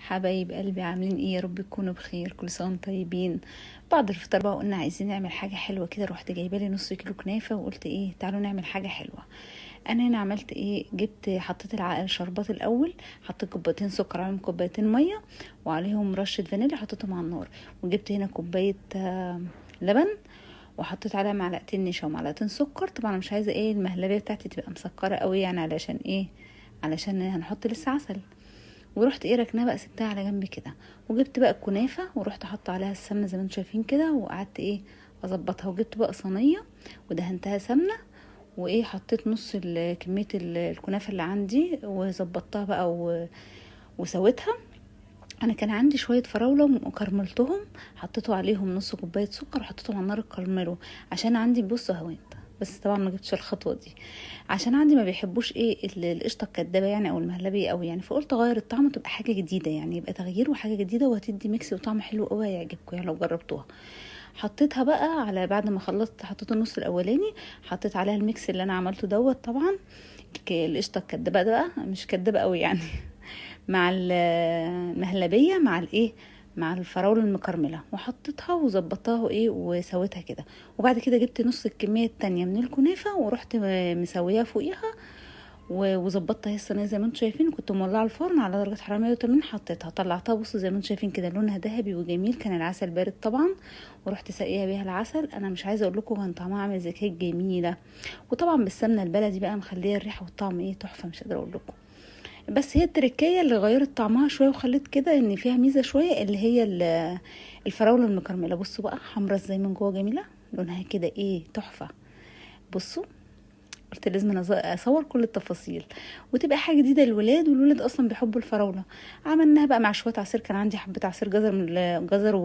حبايب قلبي عاملين ايه؟ يا رب تكونوا بخير، كل سنه وانتم طيبين. بعد الفطار بقى قلنا عايزين نعمل حاجه حلوه كده، رحت جايبه لي نص كيلو كنافه وقلت ايه تعالوا نعمل حاجه حلوه. انا هنا عملت ايه، جبت حطيت الشربات الاول، حطيت كوبايتين سكر عليهم كوبايتين ميه وعليهم رشه فانيليا حطيتهم على النار، وجبت هنا كوبايه لبن وحطيت عليها معلقتين نشا ومعلقتين سكر. طبعا انا مش عايزه ايه المهلبيه بتاعتي تبقى مسكره قوي يعني، علشان ايه، علشان هنحط لسه عسل. ورحت ايه ركناها بقى، سبتها على جنب كده، وجبت بقى الكنافه ورحت حاطه عليها السمنه زي ما انتم شايفين كده، وقعدت ايه اظبطها، وجبت بقى صينيه ودهنتها سمنه، وايه حطيت نص كميه الكنافه اللي عندي وظبطتها بقى وسويتها. انا كان عندي شويه فراوله وكرملتهم، حطيته عليهم نص كوبايه سكر وحطيتهم على النار يكرملوا، عشان عندي بصوا اهوت. بس طبعا ما جبتش الخطوه دي عشان عندي ما بيحبوش ايه القشطه الكدابه يعني او المهلبيه قوي يعني، فقلت اغير الطعم وتبقى حاجه جديده يعني، يبقى تغيير وحاجه جديده وهتدي ميكس وطعم حلو قوي هيعجبكم يعني لو جربتوها. حطيتها بقى على بعد ما خلصت، حطيت النص الاولاني، حطيت عليها الميكس اللي انا عملته دوت طبعا، القشطه الكدابه ده بقى مش كدابه قوي يعني مع المهلبيه مع الايه، مع الفراوله المكرمله، وحطيتها وظبطتها ايه وسويتها كده. وبعد كده جبت نص الكميه التانية من الكنافه ورحت مسويها فوقيها وظبطتها هي الصينيه زي ما انتم شايفين، كنت مولعه الفرن على درجه حراره 180، حطيتها طلعتها بصوا زي ما انتم شايفين كده لونها ذهبي وجميل، كان العسل بارد طبعا، ورحت ساقيها بيها العسل. انا مش عايزه اقول لكم كان طعمها عامل زي كيك جميله، وطبعا بالسمنه البلدي بقى مخليه الريحه والطعم ايه تحفه، مش قادره اقول لكم. بس هي التركية اللي غيرت طعمها شوية وخلت كده ان فيها ميزة شوية، اللي هي الفراولة المكرملة. بصوا بقى حمرا ازاي من جوه، جميلة لونها كده ايه تحفة. بصوا قلت لازم اصور كل التفاصيل وتبقى حاجه جديده للولاد، والولاد اصلا بيحبوا الفراوله. عملناها بقى مع شويه عصير، كان عندي حبه عصير جزر من الجزر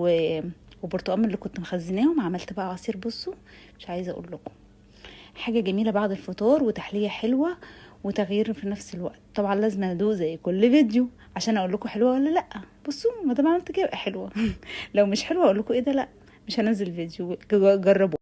وبرتقال من اللي كنت مخزناهم، عملت بقى عصير بصوا مش عايزه اقول لكم، حاجه جميله بعد الفطار وتحليه حلوه وتغيير في نفس الوقت. طبعا لازم ادوق زي كل فيديو عشان اقول لكم حلوه ولا لا. بصوا ما دام عملت كده يبقى حلوه لو مش حلوه اقول لكم ايه ده لا مش هنزل فيديو، جربوا.